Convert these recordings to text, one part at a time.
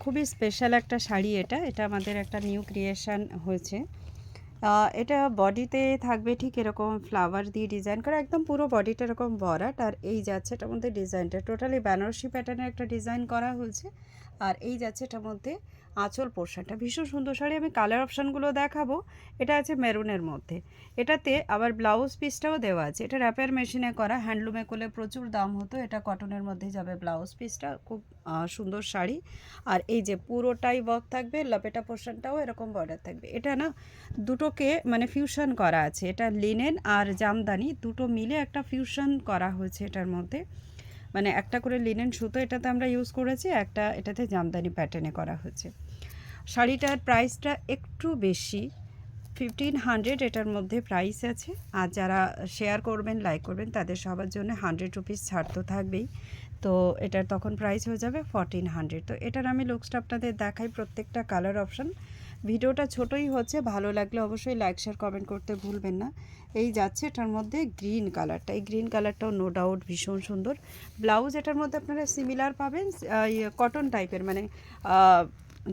খুবই স্পেশাল একটা শাড়ি এটা। এটা আমাদের একটা নিউ ক্রিয়েশন হয়েছে। এটা বডিতে থাকবে ঠিক এরকম ফ্লাওয়ার দিয়ে ডিজাইন করা, একদম পুরো বডিটা এরকম ভরাট। আর এই যাচ্ছে এটার মধ্যে ডিজাইনটা টোটালি বেনারসি প্যাটার্নের একটা ডিজাইন করা হয়েছে। আর এই যাচ্ছে এটার মধ্যে আঁচল পোর্শনটা, ভীষণ সুন্দর শাড়ি। আমি কালার অপশানগুলো দেখাবো। এটা আছে মেরুনের মধ্যে, এটাতে আবার ব্লাউজ পিসটাও দেওয়া আছে। এটা র্যাপের মেশিনে করা, হ্যান্ডলুমে করলে প্রচুর দাম হতো। এটা কটনের মধ্যে যাবে ব্লাউজ পিসটা, খুব সুন্দর শাড়ি। আর এই যে পুরোটাই ওয়ার্ক থাকবে, লপেটা পোর্শনটাও এরকম বর্ডার থাকবে। এটা না দুটোকে মানে ফিউশন করা আছে, এটা লিনেন আর জামদানি দুটো মিলে একটা ফিউশন করা হয়েছে এটার মধ্যে। মানে একটা করে লিনেন সুতো এটাতে আমরা ইউজ করেছি, একটা এটাতে জামদানি প্যাটার্নে করা হয়েছে। শাড়িটার প্রাইসটা একটু বেশি, 1500 এটার মধ্যে প্রাইস আছে। আর যারা শেয়ার করবেন, লাইক করবেন, তাদের সবার জন্য 100 রুপিস ছাড় তো থাকবেই। তো এটার তখন প্রাইস হয়ে যাবে 1400। তো এটার আমি লুকসটা আপনাদের দেখাই, প্রত্যেকটা কালার অপশান। ভিডিওটা ছোটোই হচ্ছে, ভালো লাগলে অবশ্যই লাইক শেয়ার কমেন্ট করতে ভুলবেন না। এই যাচ্ছে এটার মধ্যে গ্রিন কালারটা, এই গ্রিন কালারটাও নো ডাউট ভীষণ সুন্দর। ব্লাউজ এটার মধ্যে আপনারা সিমিলার পাবেন, কটন টাইপের, মানে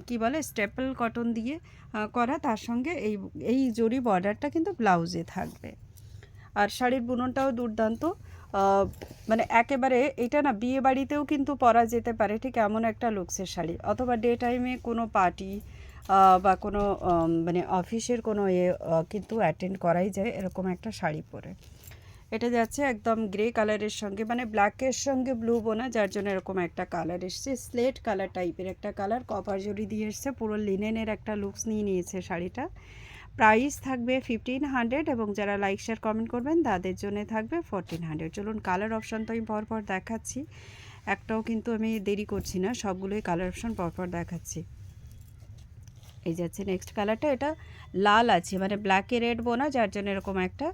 কি বলে স্টেপল কটন দিয়ে করা। তার সঙ্গে এই এই জরি বর্ডারটা কিন্তু ব্লাউজে থাকবে। আর শাড়ির বুননটাও দুর্দান্ত, মানে একেবারে এটা না বিয়ে বাড়িতেও কিন্তু পরা যেতে পারে, ঠিক এমন একটা লুকসের শাড়ি। অথবা ডে টাইমে কোনো পার্টি বা কোনো মানে অফিসের কোনো কিন্তু অ্যাটেন্ড করাই যায় এরকম একটা শাড়ি পরে। এটা যাচ্ছে একদম গ্রে কালারের সঙ্গে, মানে ব্ল্যাকের সঙ্গে ব্লু বোনা, যার জন্য এরকম একটা কালার এসছে, স্লেট কালার টাইপের একটা কালার, কপার জরি দিয়ে এসছে, পুরো লিনেনের একটা লুকস নিয়ে নিয়েছে শাড়িটা। প্রাইস থাকবে 1500, এবং যারা লাইক শেয়ার কমেন্ট করবেন তাদের জন্য থাকবে 1400। চলুন কালার অপশান তো আমি পরপর দেখাচ্ছি, একটাও কিন্তু আমি দেরি করছি না, সবগুলোই কালার অপশান পরপর দেখাচ্ছি। এই যাচ্ছে নেক্সট কালারটা, এটা লাল আছে, মানে ব্ল্যাকে রেড বোনা, যার জন্য এরকম একটা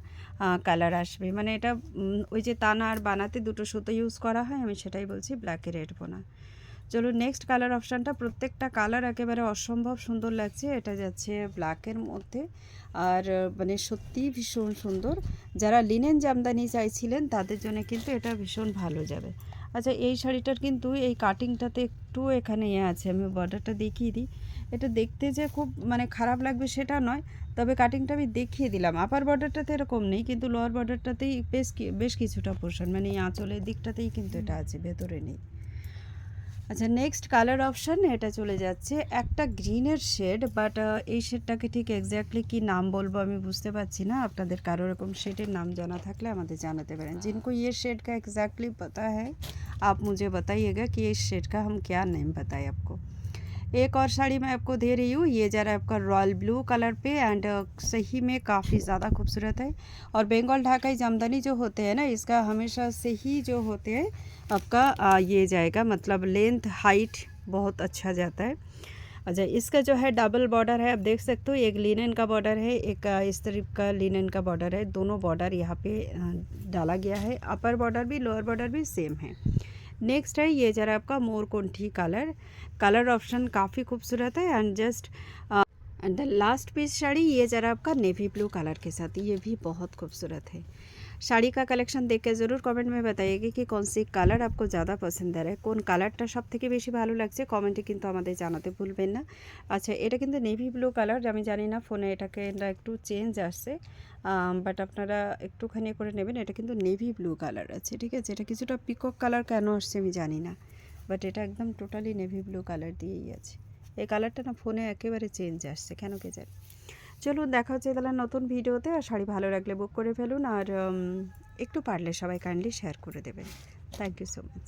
কালার আসবে। মানে এটা ওই যে তানা আর বানাতে দুটো সুতো ইউজ করা হয়, আমি সেটাই বলছি, ব্ল্যাকে রেড বোনা। চলো নেক্সট কালার অপশানটা, প্রত্যেকটা কালার একেবারে অসম্ভব সুন্দর লাগছে। এটা যাচ্ছে ব্ল্যাকের মধ্যে, আর মানে সত্যিই ভীষণ সুন্দর। যারা লিনেন জামদানি চাইছিলেন তাদের জন্য কিন্তু এটা ভীষণ ভালো যাবে। আচ্ছা, এই শাড়িটার কিন্তু এই কাটিংটাতে একটু এখানে আছে, আমি বর্ডারটা দেখিয়ে দিই। এটা দেখতে যে খুব মানে খারাপ লাগবে সেটা নয়, তবে কাটিংটা আমি দেখিয়ে দিলাম। আপার বর্ডারটাতে এরকম নেই, কিন্তু লোয়ার বর্ডারটাতেই বেশ কিছুটা পোর্শন, মানে এই আঁচলের দিকটাতেই কিন্তু এটা আছে, ভেতরে নেই। আচ্ছা, নেক্সট কালার অপশান, এটা চলে যাচ্ছে একটা গ্রিনের শেড, বাট এই শেডটাকে ঠিক এক্স্যাক্টলি কী নাম বলবো আমি বুঝতে পারছি না। আপনাদের কারো এরকম শেডের নাম জানা থাকলে আমাদের জানাতে পারেন। जिनको ये शेड का एग्जैक्टली पता है आप मुझे बताइएगा कि इस शेड का हम क्या नेम बताएं आपको। एक और साड़ी मैं आपको दे रही हूँ, ये ज़रा आपका रॉयल ब्लू कलर पे, एंड सही में काफ़ी ज़्यादा खूबसूरत है। और बंगाल ढाकाई जामदानी जो होते हैं ना, इसका हमेशा से ही जो होते हैं आपका ये जाएगा, मतलब लेंथ हाइट बहुत अच्छा जाता है। अच्छा, इसका जो है डबल बॉर्डर है, आप देख सकते हो, एक लिनन का बॉर्डर है, एक इस तरफ का लिनन का बॉर्डर है। दोनों बॉर्डर यहाँ पे डाला गया है, अपर बॉर्डर भी लोअर बॉर्डर भी सेम है। नेक्स्ट है ये जरा आपका मोरकुंठी कलर, कलर ऑप्शन काफ़ी खूबसूरत है। And just and the last piece sari ये जरा आपका नेवी ब्लू कलर के साथ, ये भी बहुत खूबसूरत है। শাড়ি কা কালেকশন দেখে জরুর কমেন্ট में बताइएगा कि कौन सी কালার आपको ज़्यादा पसंद है, কোন কালারটা সব থেকে বেশি ভালো লাগছে কমেন্টে কিন্তু আমাদের জানাতে ভুলবেন না। আচ্ছা, এটা কিন্তু নেভি ব্লু কালার, আমি জানি না ফোনে এটাকে একটু চেঞ্জ আসছে, বাট আপনারা একটুখানি করে নেবেন। এটা কিন্তু নেভি ব্লু কালার আছে, ঠিক আছে। এটা কিছুটা পিকক কালার কেন আসছে আমি জানি না, বাট এটা একদম টোটালি নেভি ব্লু কালার দিয়েই আছে। এই কালারটা না ফোনে একেবারে চেঞ্জ আসছে, কেন কে জানি। চলুন দেখা হচ্ছে তাহলে নতুন ভিডিওতে। আর শাড়ি ভালো লাগলে বুক করে ফেলুন, আর একটু পারলে সবাই কাইন্ডলি শেয়ার করে দেবেন। Thank you so much.